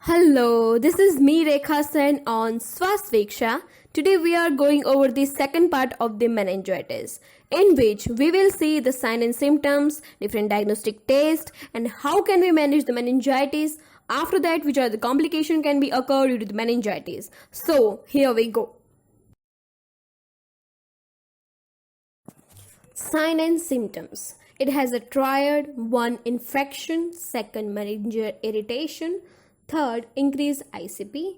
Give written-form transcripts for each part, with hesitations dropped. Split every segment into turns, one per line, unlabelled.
Hello, this is me Rekha Sen on Swasveksha. Today we are going over the second part of the meningitis, in which we will see the sign and symptoms, different diagnostic tests, and how can we manage the meningitis. After that, which are the complications can be occur due to the meningitis. So here we go. Sign and symptoms. It has a triad: 1. Infection, 2. Meningeal irritation, 3. Increased ICP.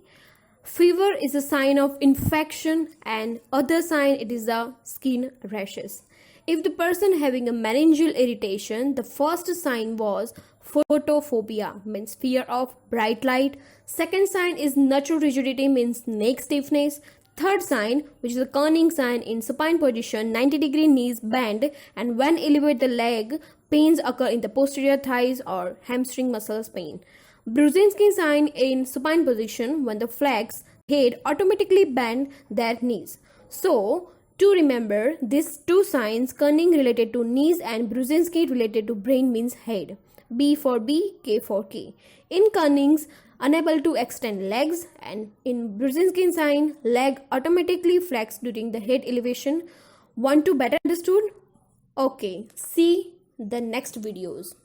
Fever is a sign of infection, and other sign it is the skin rashes. If the person having a meningeal irritation, the first sign was photophobia, means fear of bright light. Second sign is natural rigidity, means neck stiffness. Third sign, which is a Kerning sign in supine position, 90-degree knees bend, and when elevate the leg, pains occur in the posterior thighs or hamstring muscles pain. Brzezinski sign in supine position, when the flex head automatically bend their knees. So, to remember, these two signs, Kerning related to knees and Brzezinski related to brain, means head. B for B, K for K. In Kerning's, unable to extend legs, and in Brzezinski sign, leg automatically flex during the head elevation. Want to better understood? Okay, see the next videos.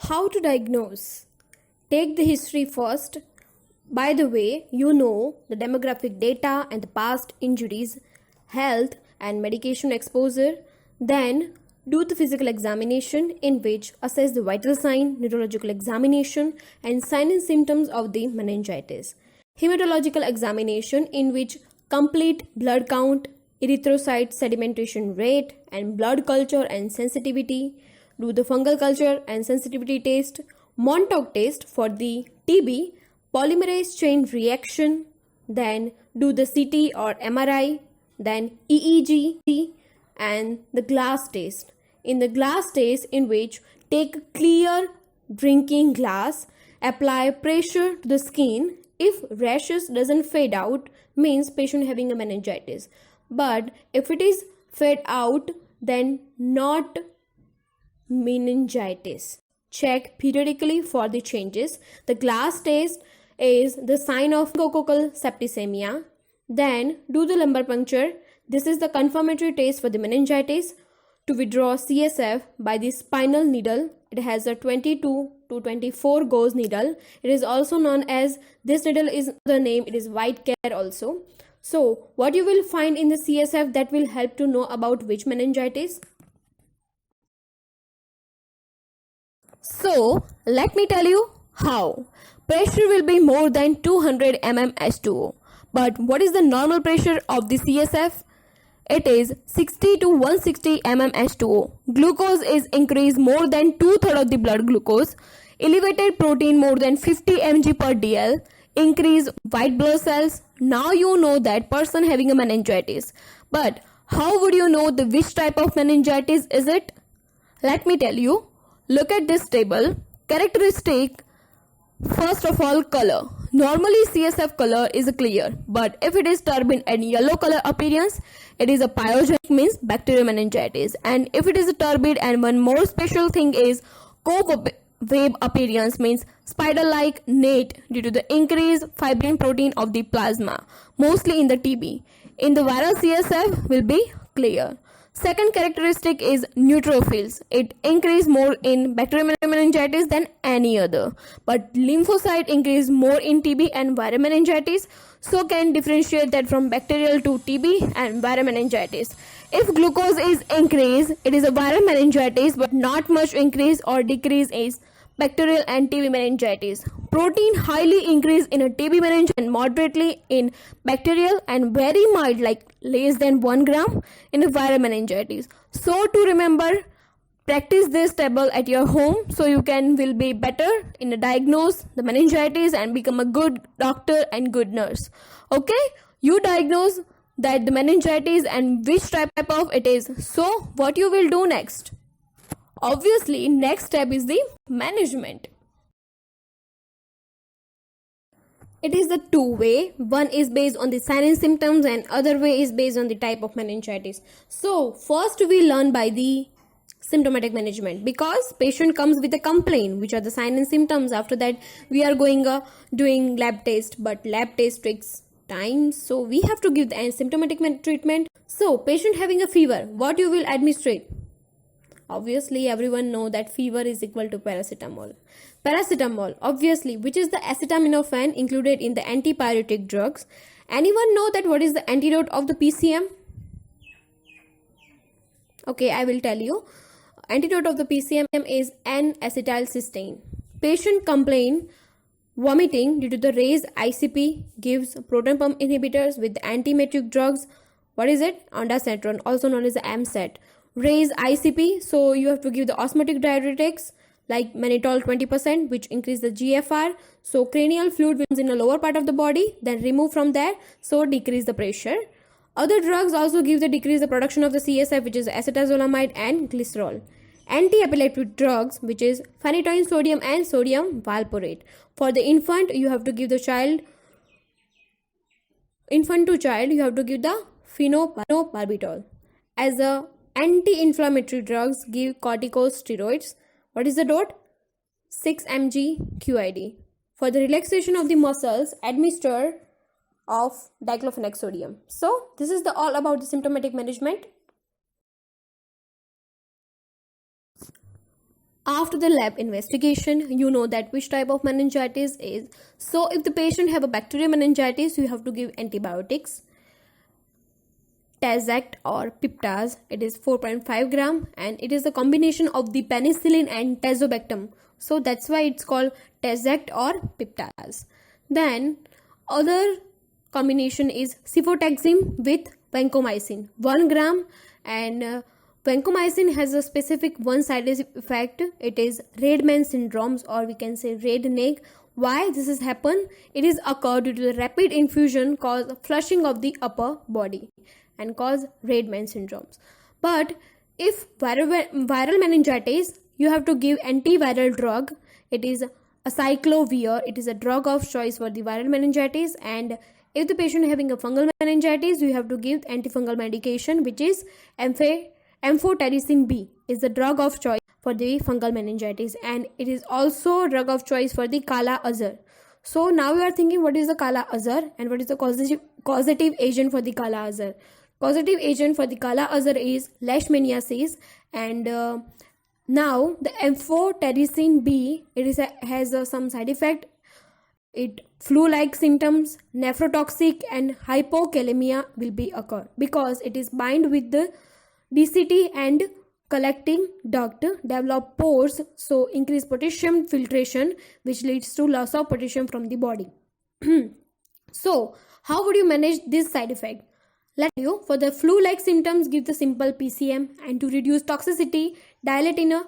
How to diagnose? Take the history first. By the way, you know the demographic data and the past injuries, health and medication exposure. Then do the physical examination, in which assess the vital sign, neurological examination, and sign and symptoms of the meningitis. Hematological examination, in which complete blood count, erythrocyte sedimentation rate, and blood culture and sensitivity. Do the fungal culture and sensitivity test, Montauk test for the TB, polymerase chain reaction, then do the CT or MRI, then EEG, and the glass test. In the glass test, in which take clear drinking glass, apply pressure to the skin. If rashes doesn't fade out, means patient having a meningitis. But if it is fade out, then not meningitis. Check periodically for the changes. The glass test is the sign of meningococcal septicemia. Then do the lumbar puncture. This is the confirmatory test for the meningitis. To withdraw CSF by the spinal needle, it has a 22 to 24 gauge needle. It is also known as, this needle is the name, it is Whitecare also. So what you will find in the CSF that will help to know about which meningitis? So, let me tell you how. Pressure will be more than 200 mm H2O. But what is the normal pressure of the CSF? It is 60 to 160 mm H2O. Glucose is increased more than 2/3 of the blood glucose. Elevated protein more than 50 mg per dl. Increased white blood cells. Now you know that person having a meningitis. But how would you know the which type of meningitis is it? Let me tell you. Look at this table. Characteristic, first of all, color. Normally CSF color is clear, but if it is turbid and yellow color appearance, it is a pyogenic, means bacterial meningitis. And if it is a turbid, and one more special thing is cobweb appearance, means spider-like net due to the increased fibrin protein of the plasma, mostly in the TB. In the viral CSF will be clear. Second characteristic is neutrophils. It increase more in bacterial meningitis than any other. But lymphocyte increase more in TB and viral meningitis. So can differentiate that from bacterial to TB and viral meningitis. If glucose is increased, it is a viral meningitis, but not much increase or decrease is bacterial and TB meningitis. Protein highly increased in a TB meningitis and moderately in bacterial and very mild like less than 1 gram in a viral meningitis. So to remember, practice this table at your home so you will be better in a diagnose the meningitis and become a good doctor and good nurse. Okay, you diagnose that the meningitis and which type of it is. So what you will do next? Obviously, next step is the management. It is the two way. One is based on the sign and symptoms and other way is based on the type of meningitis. So first we learn by the symptomatic management because patient comes with a complaint which are the sign and symptoms. After that we are going doing lab test, but lab test takes time, so we have to give the symptomatic treatment. So patient having a fever, what you will administrate? Obviously everyone know that fever is equal to paracetamol. Paracetamol, obviously, which is the acetaminophen included in the antipyretic drugs. Anyone know that what is the antidote of the PCM? Okay, I will tell you. Antidote of the PCM is N-acetylcysteine. Patient complain vomiting due to the raised ICP, gives proton pump inhibitors with anti-metric drugs. What is it? Ondansetron, also known as the AMSAT. Raise ICP, so you have to give the osmotic diuretics like mannitol 20%, which increase the GFR. So cranial fluid comes in the lower part of the body, then remove from there, so decrease the pressure. Other drugs also give the decrease the production of the CSF, which is acetazolamide and glycerol. Anti-epileptic drugs, which is phenytoin sodium and sodium valproate. For the infant, you have to give the infant to child, you have to give the phenobarbital. As a anti-inflammatory drugs, give corticosteroids. What is the dose? 6 mg QID. For the relaxation of the muscles, administer of diclofenac sodium. So this is all about the symptomatic management. After the lab investigation, you know that which type of meningitis is. So if the patient have a bacterial meningitis, you have to give antibiotics. Tazac or Piptaz, it is 4.5 gram and it is a combination of the penicillin and tazobactam. So that's why it's called Tazac or Piptaz. Then other combination is cefotaxime with vancomycin, 1 gram, and vancomycin has a specific one side effect. It is Redman syndromes, or we can say red neck. Why this has happened? It is occurred due to the rapid infusion cause flushing of the upper body and cause Redman syndromes. But if viral meningitis, you have to give antiviral drug. It is acyclovir. It is a drug of choice for the viral meningitis. And if the patient is having a fungal meningitis, you have to give antifungal medication, which is amphotericin B. Is the drug of choice for the fungal meningitis, and it is also drug of choice for the Kala Azar. So now you are thinking, what is the Kala Azar and what is the causative agent for the Kala Azar? Causative agent for the Kala Azar is leishmaniasis, and now the amphotericin B, has some side effect. It flu-like symptoms, nephrotoxic and hypokalemia will be occur because it is bind with the DCT and collecting duct, develop pores, so increase potassium filtration, which leads to loss of potassium from the body. So how would you manage this side effect? Let you, for the flu-like symptoms, give the simple PCM, and to reduce toxicity, dilate in a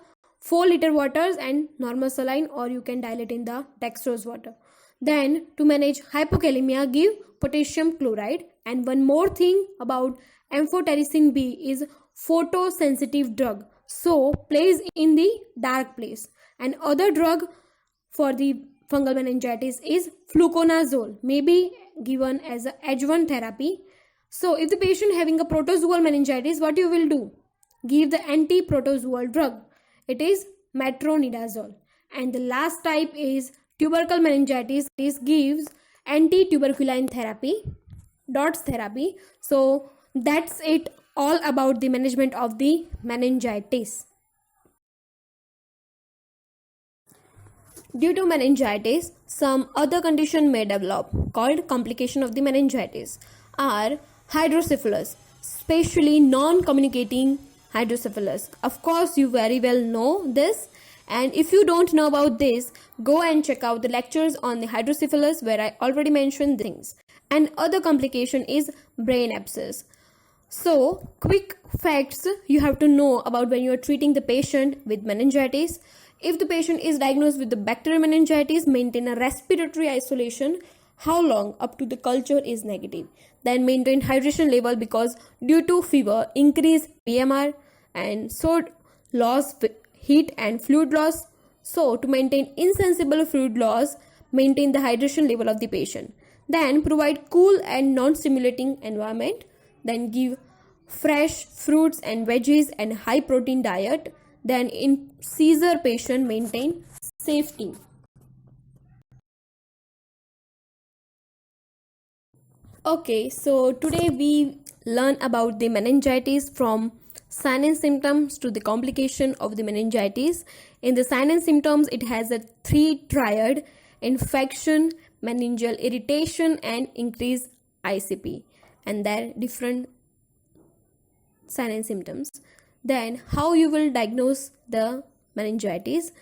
4-liter waters and normal saline, or you can dilate in the dextrose water. Then to manage hypokalemia, give potassium chloride. And one more thing about amphotericin B is photosensitive drug, so place in the dark place. And other drug for the fungal meningitis is fluconazole, may be given as a adjuvant therapy. So if the patient having a protozoal meningitis, what you will do? Give the anti-protozoal drug. It is metronidazole. And the last type is tubercle meningitis. This gives anti-tuberculin therapy, DOTS therapy. So that's it all about the management of the meningitis. Due to meningitis, some other condition may develop called complication of the meningitis are hydrocephalus, especially non-communicating hydrocephalus. Of course, you very well know this, and if you don't know about this, go and check out the lectures on the hydrocephalus where I already mentioned things. And other complication is brain abscess. So, quick facts you have to know about when you are treating the patient with meningitis. If the patient is diagnosed with the bacterial meningitis, maintain a respiratory isolation. How long? Up to the culture is negative. Then maintain hydration level because due to fever, increase PMR and so loss heat and fluid loss. So to maintain insensible fluid loss, maintain the hydration level of the patient. Then provide cool and non-stimulating environment. Then give fresh fruits and veggies and high protein diet. Then in seizure patient, maintain safety. Okay, so today we learn about the meningitis from sign and symptoms to the complication of the meningitis. In the sign and symptoms, it has a 3 triad: infection, meningeal irritation and increased ICP, and their different sign and symptoms. Then how you will diagnose the meningitis: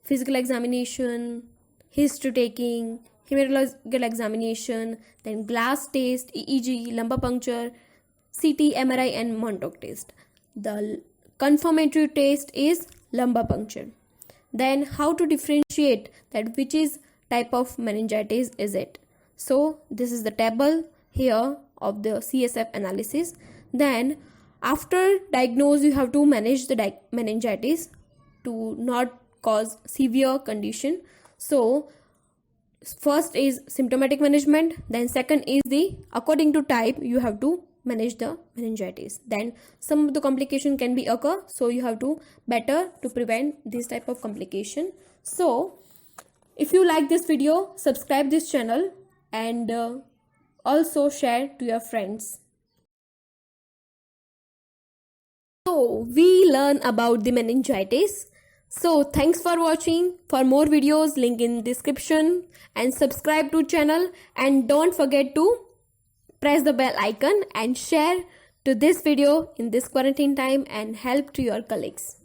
physical examination, history taking, hematological examination, then glass test, EEG, lumbar puncture, CT, MRI and Montauk test. The confirmatory test is lumbar puncture. Then how to differentiate that which is type of meningitis is it. So this is the table here of the CSF analysis. Then after diagnose, you have to manage the meningitis to not cause severe condition. So first is symptomatic management, then second is the according to type you have to manage the meningitis. Then some of the complication can be occur, so you have to better to prevent this type of complication. So if you like this video, subscribe this channel and also share to your friends. So we learn about the meningitis. So thanks for watching. For more videos, link in description, and subscribe to channel, and don't forget to press the bell icon and share to this video in this quarantine time and help to your colleagues.